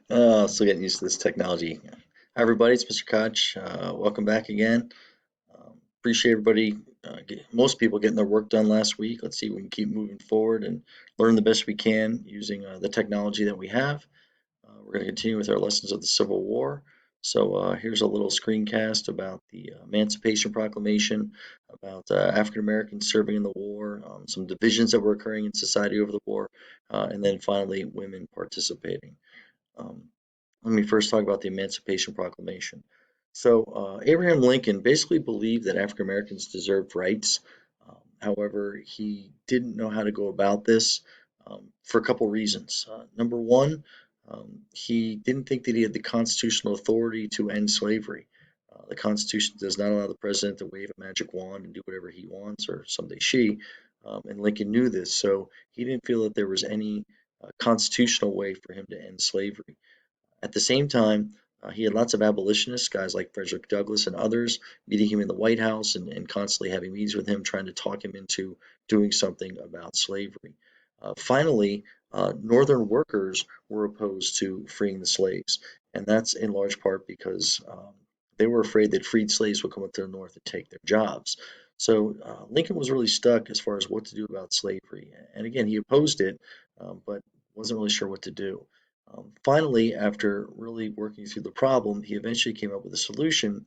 Still getting used to this technology. Hi, everybody. It's Mr. Koch. Welcome back again. Appreciate everybody, most people getting their work done last week. Let's see if we can keep moving forward and learn the best we can using the technology that we have. We're going to continue with our lessons of the Civil War. So here's a little screencast about the Emancipation Proclamation, about African Americans serving in the war, some divisions that were occurring in society over the war, and then finally women participating. Um, Let me first talk about the Emancipation Proclamation. So, Abraham Lincoln basically believed that African Americans deserved rights. However, he didn't know how to go about this for a couple reasons. Number one, he didn't think that he had the constitutional authority to end slavery. The Constitution does not allow the president to wave a magic wand and do whatever he wants, or someday she. And Lincoln knew this, so he didn't feel that there was any constitutional way for him to end slavery. At the same time, he had lots of abolitionists, guys like Frederick Douglass and others, meeting him in the White House and constantly having meetings with him, trying to talk him into doing something about slavery. Finally, Northern workers were opposed to freeing the slaves, and that's in large part because they were afraid that freed slaves would come up to the North and take their jobs. So Lincoln was really stuck as far as what to do about slavery. And again, he opposed it, but wasn't really sure what to do. Finally, after really working through the problem, he eventually came up with a solution,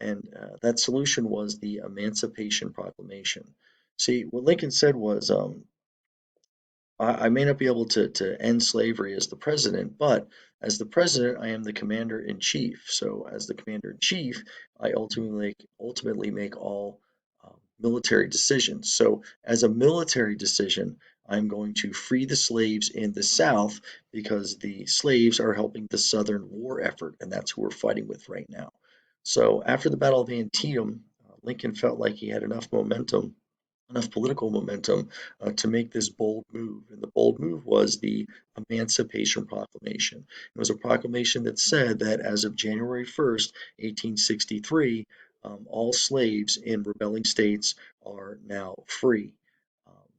and that solution was the Emancipation Proclamation. See, what Lincoln said was, I may not be able to end slavery as the president, but as the president, I am the commander in chief. So, as the commander in chief, I ultimately make all military decisions. So, as a military decision, I'm going to free the slaves in the South because the slaves are helping the Southern war effort, and that's who we're fighting with right now. So, after the Battle of Antietam, Lincoln felt like he had enough political momentum to make this bold move. And the bold move was the Emancipation Proclamation. It was a proclamation that said that as of January 1st, 1863, all slaves in rebelling states are now free.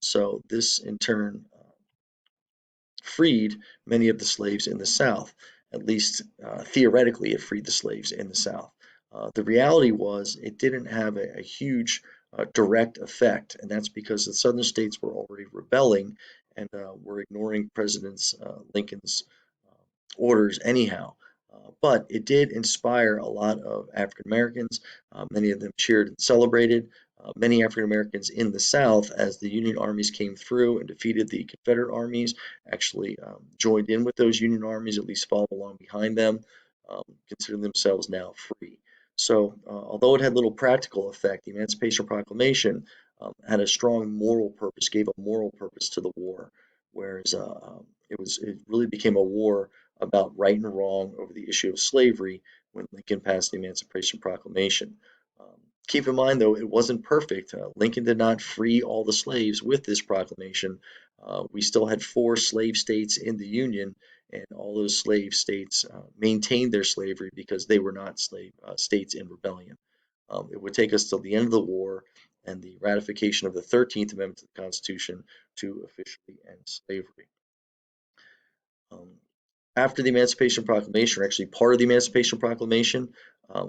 So this in turn freed many of the slaves in the South. At least theoretically, it freed the slaves in the South. The reality was it didn't have a huge direct effect, and that's because the southern states were already rebelling and were ignoring President Lincoln's orders anyhow. But it did inspire a lot of African Americans. Many of them cheered and celebrated. Many African Americans in the South, as the Union armies came through and defeated the Confederate armies, actually joined in with those Union armies, at least followed along behind them, considering themselves now free. So, although it had little practical effect, the Emancipation Proclamation had a strong moral purpose, gave a moral purpose to the war, whereas it really became a war about right and wrong over the issue of slavery when Lincoln passed the Emancipation Proclamation. Um, Keep in mind, though, it wasn't perfect. Lincoln did not free all the slaves with this proclamation. We still had four slave states in the Union, and all those slave states maintained their slavery because they were not slave states in rebellion. It would take us till the end of the war and the ratification of the 13th Amendment to the Constitution to officially end slavery. Um, After the Emancipation Proclamation, or actually part of the Emancipation Proclamation,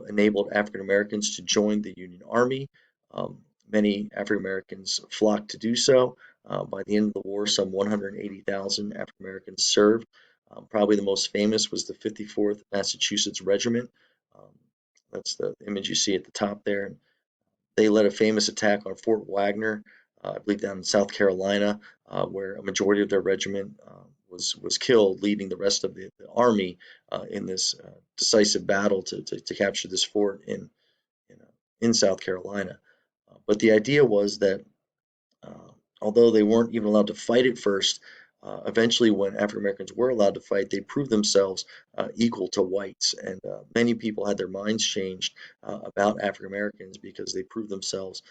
enabled African Americans to join the Union Army. Many African Americans flocked to do so. By the end of the war, some 180,000 African Americans served. Probably the most famous was the 54th Massachusetts Regiment. Um, that's the image you see at the top there. They led a famous attack on Fort Wagner, I believe down in South Carolina, where a majority of their regiment was killed, leading the rest of the army in this decisive battle to capture this fort in, in South Carolina. But the idea was that uh, although they weren't even allowed to fight at first, eventually, when African Americans were allowed to fight, they proved themselves equal to whites. And many people had their minds changed about African Americans because they proved themselves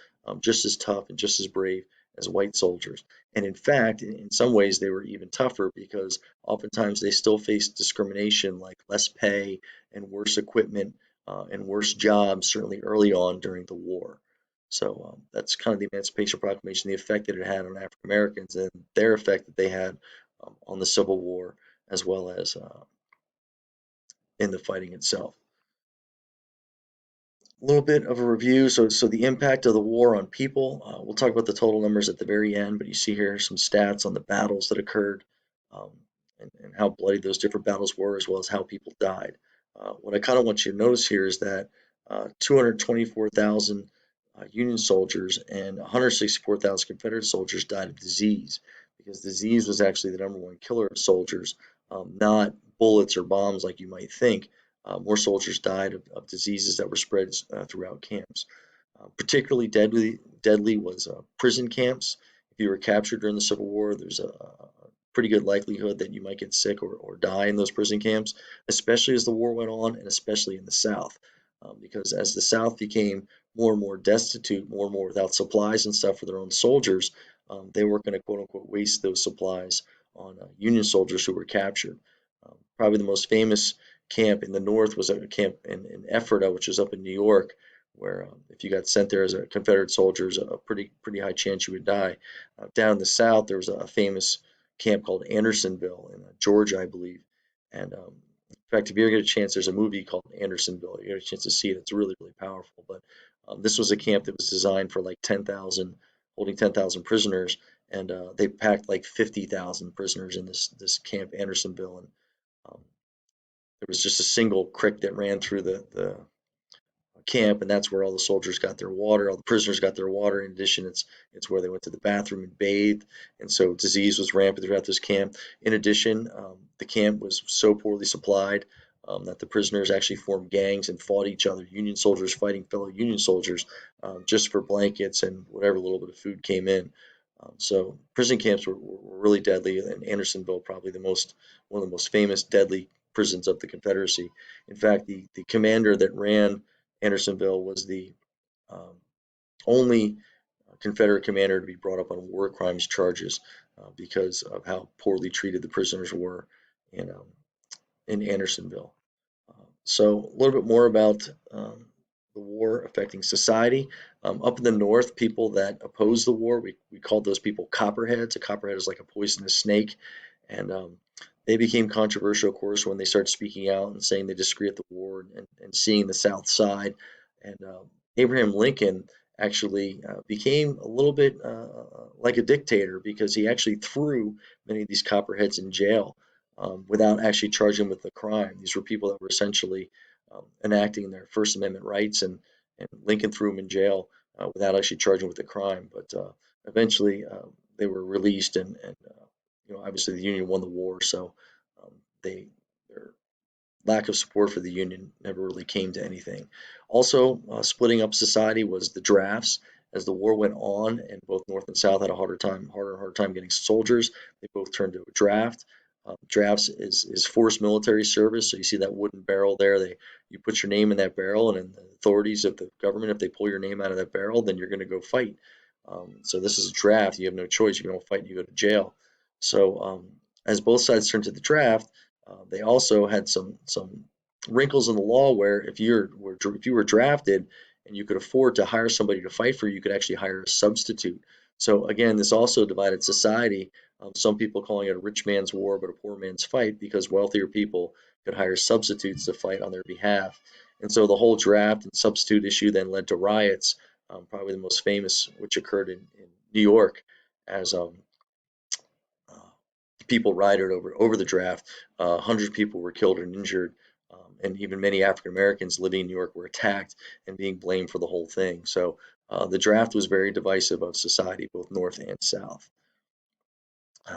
just as tough and just as brave as white soldiers. And in fact, in some ways, they were even tougher because oftentimes they still faced discrimination like less pay and worse equipment and worse jobs, certainly early on during the war. So that's kind of the Emancipation Proclamation, the effect that it had on African Americans and their effect that they had on the Civil War, as well as in the fighting itself. A little bit of a review. So the impact of the war on people. We'll talk about the total numbers at the very end, but you see here some stats on the battles that occurred, um, and how bloody those different battles were, as well as how people died. What I kind of want you to notice here is that 224,000 Union soldiers and 164,000 Confederate soldiers died of disease, because disease was actually the number one killer of soldiers, not bullets or bombs like you might think. More soldiers died of diseases that were spread throughout camps. Particularly deadly was prison camps. If you were captured during the Civil War, there's a pretty good likelihood that you might get sick or die in those prison camps, especially as the war went on, and especially in the South. Because as the South became more and more destitute, more and more without supplies and stuff for their own soldiers, they weren't going to quote unquote waste those supplies on Union soldiers who were captured. Probably the most famous camp in the North was a camp in Ephrata, which was up in New York, where if you got sent there as a Confederate soldier, there's a pretty high chance you would die. Down in the South, there was a famous camp called Andersonville in Georgia, I believe. And in fact, if you ever get a chance, there's a movie called Andersonville. You get a chance to see it. It's really powerful. But this was a camp that was designed for like 10,000, holding 10,000 prisoners, and they packed like 50,000 prisoners in this camp, Andersonville, and um, there was just a single creek that ran through the camp, and that's where all the soldiers got their water. All the prisoners got their water. In addition, it's where they went to the bathroom and bathed, and so disease was rampant throughout this camp. In addition, the camp was so poorly supplied that the prisoners actually formed gangs and fought each other. Union soldiers fighting fellow Union soldiers just for blankets and whatever little bit of food came in. So prison camps were really deadly, and Andersonville probably the most one of the most famous deadly prisons of the Confederacy. In fact, the commander that ran Andersonville was the um, only Confederate commander to be brought up on war crimes charges because of how poorly treated the prisoners were in um, in Andersonville. So a little bit more about the war affecting society. Up in the north, people that opposed the war, we called those people copperheads. A copperhead is like a poisonous snake, and they became controversial, of course, when they started speaking out and saying they disagree with the war, and seeing the South side. And Abraham Lincoln actually became a little bit like a dictator, because he actually threw many of these copperheads in jail without actually charging them with the crime. These were people that were essentially enacting their First Amendment rights, and Lincoln threw them in jail without actually charging with the crime. But eventually, they were released, and obviously the Union won the war, so um, their lack of support for the Union never really came to anything. Also, splitting up society was the drafts. As the war went on, and both North and South had a harder time getting soldiers, they both turned to a draft. Drafts is forced military service. So you see that wooden barrel there. You put your name in that barrel, and then the authorities of the government, if they pull your name out of that barrel, then you're going to go fight. So this is a draft. You have no choice. You don't fight, you go to jail. So as both sides turned to the draft, they also had some wrinkles in the law, where if you were drafted and you could afford to hire somebody to fight for you, you could actually hire a substitute. So again, this also divided society. Some people calling it a rich man's war, but a poor man's fight, because wealthier people could hire substitutes to fight on their behalf. And so the whole draft and substitute issue then led to riots, probably the most famous, which occurred in New York, as uh, people rioted over the draft. Hundreds of people were killed and injured, and even many African Americans living in New York were attacked and being blamed for the whole thing. So the draft was very divisive of society, both North and South.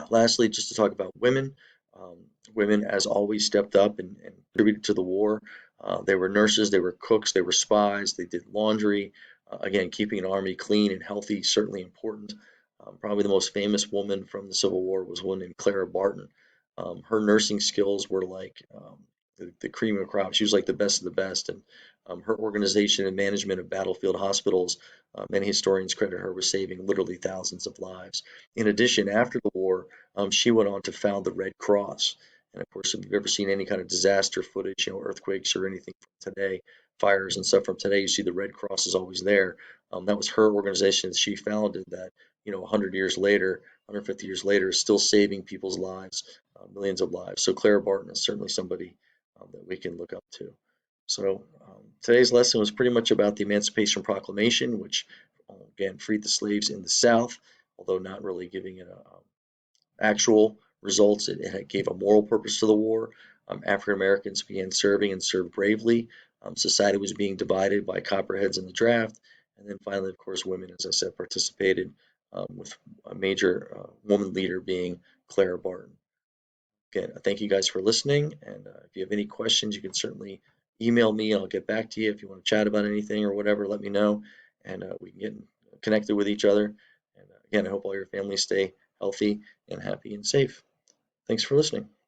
Lastly, just to talk about women, um, women, as always, stepped up and contributed to the war. They were nurses, they were cooks, they were spies, they did laundry. Again, keeping an army clean and healthy, certainly important. Probably the most famous woman from the Civil War was one named Clara Barton. Her nursing skills were like the cream of the crop. She was like the best of the best. And her organization and management of battlefield hospitals, many historians credit her with saving literally thousands of lives. In addition, after the war, she went on to found the Red Cross. And of course, if you've ever seen any kind of disaster footage, earthquakes or anything from today, fires and stuff from today, you see the Red Cross is always there. That was her organization that she founded, that 100 years later, 150 years later, is still saving people's lives, millions of lives. So Clara Barton is certainly somebody that we can look up to. So today's lesson was pretty much about the Emancipation Proclamation, which again freed the slaves in the South, although not really giving it actual results. It gave a moral purpose to the war. African Americans began serving and served bravely. Society was being divided by copperheads in the draft. And then finally, of course, women, as I said, participated with a major woman leader being Clara Barton. Again, thank you guys for listening. And if you have any questions, you can certainly email me. I'll get back to you. If you want to chat about anything or whatever, let me know. And we can get connected with each other. And again, I hope all your families stay healthy and happy and safe. Thanks for listening.